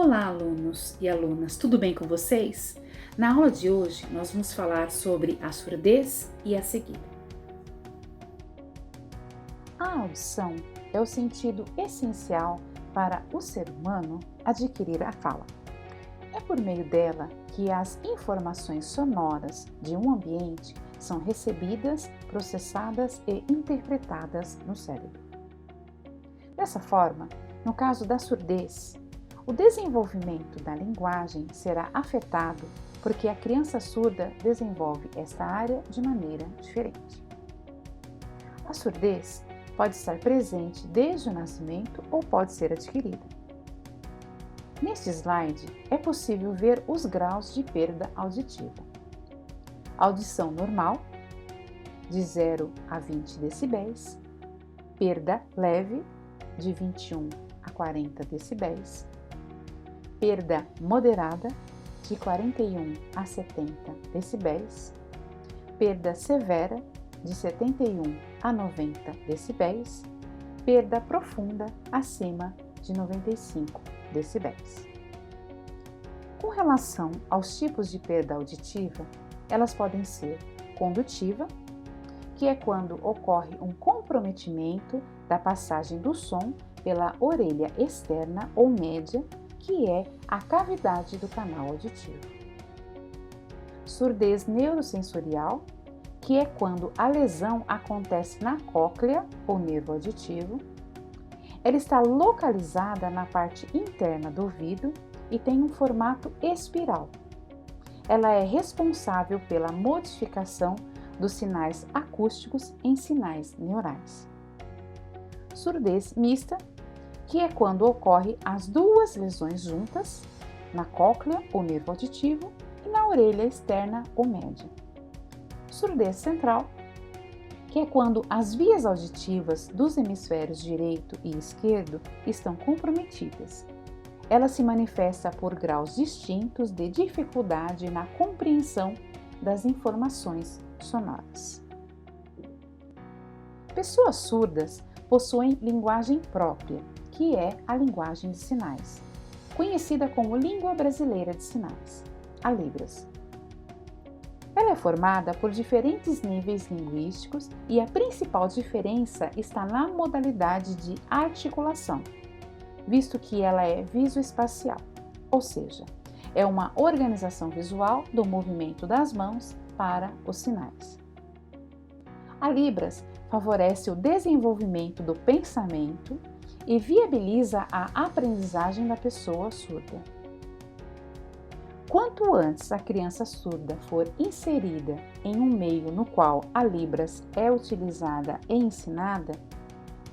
Olá, alunos e alunas, tudo bem com vocês? Na aula de hoje, nós vamos falar sobre a surdez e a cegueira. A audição é o sentido essencial para o ser humano adquirir a fala. É por meio dela que as informações sonoras de um ambiente são recebidas, processadas e interpretadas no cérebro. Dessa forma, no caso da surdez, o desenvolvimento da linguagem será afetado porque a criança surda desenvolve esta área de maneira diferente. A surdez pode estar presente desde o nascimento ou pode ser adquirida. Neste slide é possível ver os graus de perda auditiva. Audição normal, de 0 a 20 decibéis, perda leve, de 21 a 40 decibéis, perda moderada, de 41 a 70 decibéis, perda severa, de 71 a 90 decibéis, perda profunda acima de 95 decibéis. Com relação aos tipos de perda auditiva, elas podem ser condutiva, que é quando ocorre um comprometimento da passagem do som pela orelha externa ou média, que é a cavidade do canal auditivo. Surdez neurosensorial, que é quando a lesão acontece na cóclea ou nervo auditivo. Ela está localizada na parte interna do ouvido e tem um formato espiral. Ela é responsável pela modificação dos sinais acústicos em sinais neurais. Surdez mista, que é quando ocorre as duas lesões juntas, na cóclea ou nervo auditivo e na orelha externa ou média. Surdez central, que é quando as vias auditivas dos hemisférios direito e esquerdo estão comprometidas. Ela se manifesta por graus distintos de dificuldade na compreensão das informações sonoras. Pessoas surdas possuem linguagem própria, que é a linguagem de sinais, conhecida como Língua Brasileira de Sinais, a Libras. Ela é formada por diferentes níveis linguísticos e a principal diferença está na modalidade de articulação, visto que ela é visoespacial, ou seja, é uma organização visual do movimento das mãos para os sinais. A Libras favorece o desenvolvimento do pensamento e viabiliza a aprendizagem da pessoa surda. Quanto antes a criança surda for inserida em um meio no qual a Libras é utilizada e ensinada,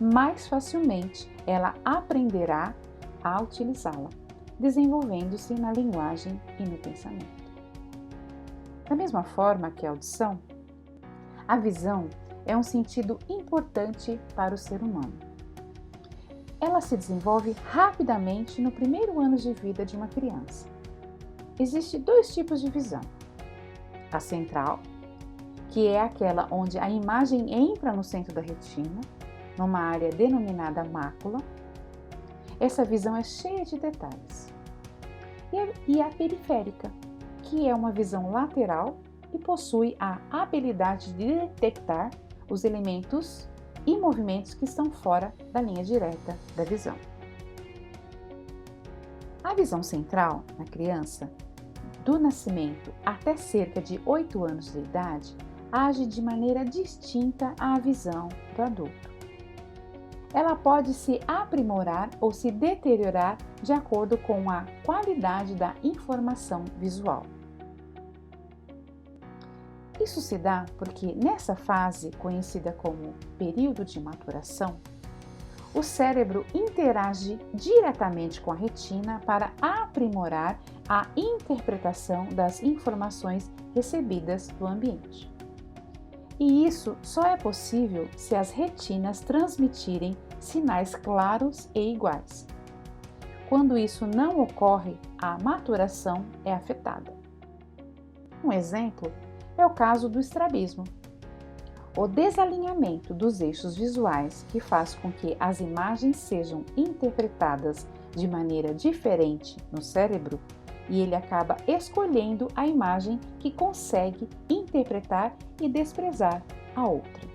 mais facilmente ela aprenderá a utilizá-la, desenvolvendo-se na linguagem e no pensamento. Da mesma forma que a audição, a visão é um sentido importante para o ser humano. Ela se desenvolve rapidamente no primeiro ano de vida de uma criança. Existem dois tipos de visão. A central, que é aquela onde a imagem entra no centro da retina, numa área denominada mácula. Essa visão é cheia de detalhes. E a periférica, que é uma visão lateral e possui a habilidade de detectar os elementos e movimentos que estão fora da linha direta da visão. A visão central na criança, do nascimento até cerca de 8 anos de idade, age de maneira distinta à visão do adulto. Ela pode se aprimorar ou se deteriorar de acordo com a qualidade da informação visual. Isso se dá porque nessa fase, conhecida como período de maturação, o cérebro interage diretamente com a retina para aprimorar a interpretação das informações recebidas do ambiente. E isso só é possível se as retinas transmitirem sinais claros e iguais. Quando isso não ocorre, a maturação é afetada. Um exemplo é o caso do estrabismo. O desalinhamento dos eixos visuais, que faz com que as imagens sejam interpretadas de maneira diferente no cérebro e ele acaba escolhendo a imagem que consegue interpretar e desprezar a outra.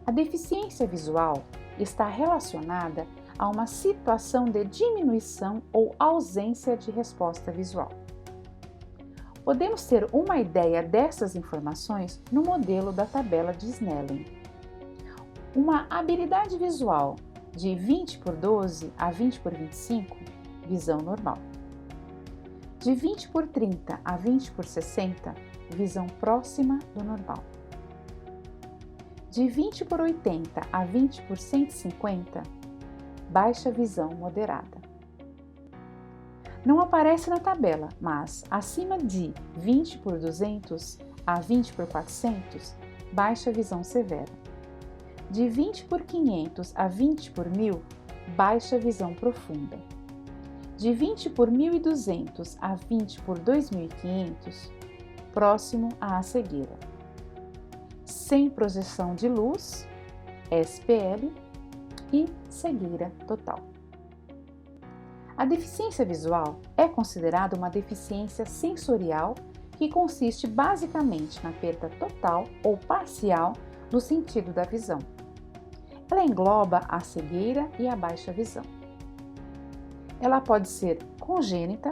A deficiência visual está relacionada a uma situação de diminuição ou ausência de resposta visual. Podemos ter uma ideia dessas informações no modelo da tabela de Snellen. Uma habilidade visual de 20/12 a 20/25, visão normal. De 20/30 a 20/60, visão próxima do normal. De 20/80 a 20/150, baixa visão moderada. Não aparece na tabela, mas acima de 20/200 a 20/400, baixa visão severa. De 20/500 a 20/1000, baixa visão profunda. De 20/1200 a 20/2500, próximo à cegueira. Sem projeção de luz, SPL, e cegueira total. A deficiência visual é considerada uma deficiência sensorial que consiste basicamente na perda total ou parcial do sentido da visão. Ela engloba a cegueira e a baixa visão. Ela pode ser congênita,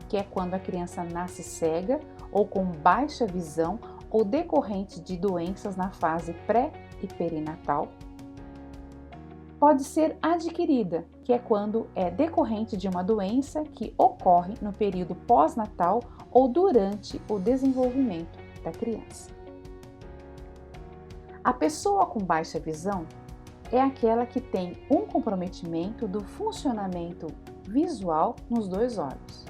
que é quando a criança nasce cega ou com baixa visão ou decorrente de doenças na fase pré e perinatal. Pode ser adquirida, que é quando é decorrente de uma doença que ocorre no período pós-natal ou durante o desenvolvimento da criança. A pessoa com baixa visão é aquela que tem um comprometimento do funcionamento visual nos dois olhos.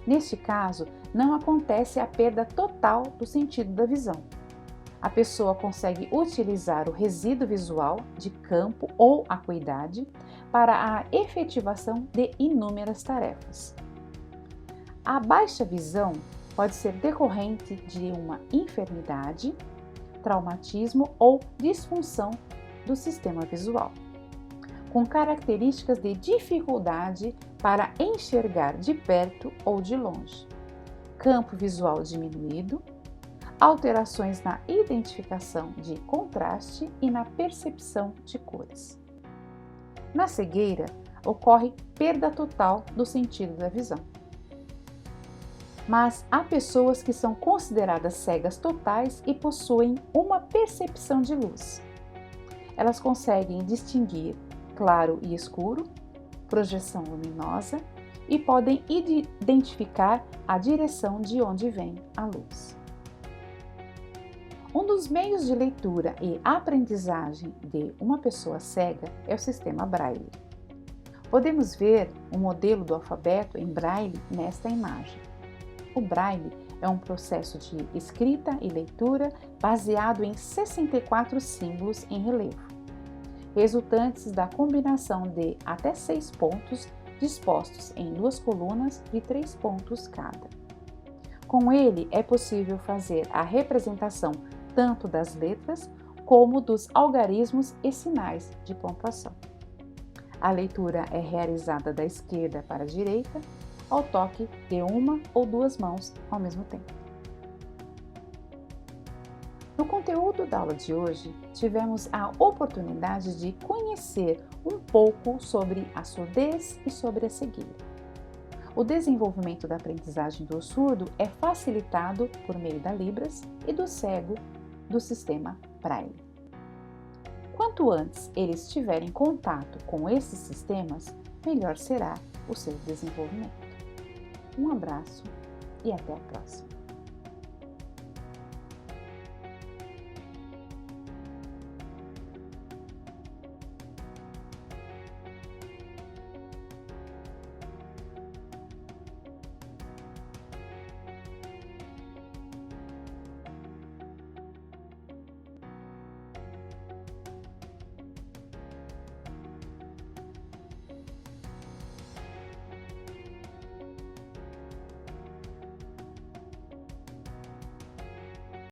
Neste caso, não acontece a perda total do sentido da visão. A pessoa consegue utilizar o resíduo visual de campo ou acuidade para a efetivação de inúmeras tarefas. A baixa visão pode ser decorrente de uma enfermidade, traumatismo ou disfunção do sistema visual, com características de dificuldade para enxergar de perto ou de longe, campo visual diminuído, alterações na identificação de contraste e na percepção de cores. Na cegueira, ocorre perda total do sentido da visão. Mas há pessoas que são consideradas cegas totais e possuem uma percepção de luz. Elas conseguem distinguir claro e escuro, projeção luminosa e podem identificar a direção de onde vem a luz. Um dos meios de leitura e aprendizagem de uma pessoa cega é o sistema Braille. Podemos ver o modelo do alfabeto em Braille nesta imagem. O Braille é um processo de escrita e leitura baseado em 64 símbolos em relevo, resultantes da combinação de até 6 pontos dispostos em 2 colunas de 3 pontos cada. Com ele é possível fazer a representação tanto das letras como dos algarismos e sinais de pontuação. A leitura é realizada da esquerda para a direita, ao toque de uma ou duas mãos ao mesmo tempo. No conteúdo da aula de hoje, tivemos a oportunidade de conhecer um pouco sobre a surdez e sobre a cegueira. O desenvolvimento da aprendizagem do surdo é facilitado por meio da Libras e do cego do sistema Braille. Quanto antes eles tiverem contato com esses sistemas, melhor será o seu desenvolvimento. Um abraço e até a próxima!